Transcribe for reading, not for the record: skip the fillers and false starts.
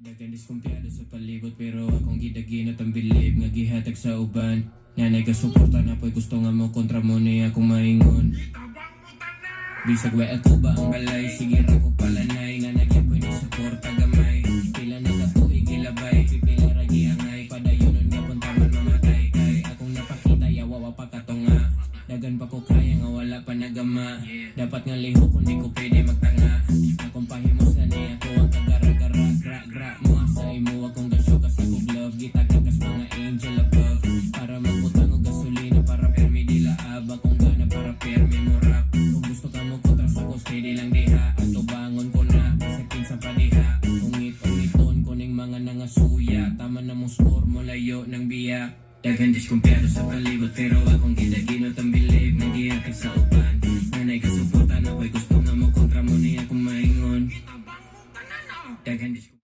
Dagan diskumpiyado sa palibot pero akong gidaginot ang bilib nga gihatag sa uban. Nanay ka suporta na po'y gusto nga mo kontra mo niya akong maingon. Bisag way ako ba ang balay, sige ra ko palanay nga nagyan po'y ni suporta gamay. Pila na katuig gilabay, pipila ra giangay, padayonon nga puntaman mamatay. Kay akong napakita yawa pa katunga, dagan pa ko kaya nga wala pa nagama. Dapat nga liho kung di ko pwede magtanga. Akong pahimos na niya ako ang kagara-gara, gra-gra mo sa imo akong gasyo kas akong love. Gitagagas mga angel above, para magbutang og gasolina para permi di laab. Akong gana para permi mo rap. Kung gusto ka mo kontras ako steady lang diha. Ato bangon ko na, sakin sa padiha. Ungit-ungiton ko ning mga nangasuya. Tama na mo score mo layo ng biya. Dagan diskumpiyado sa palibot pero akong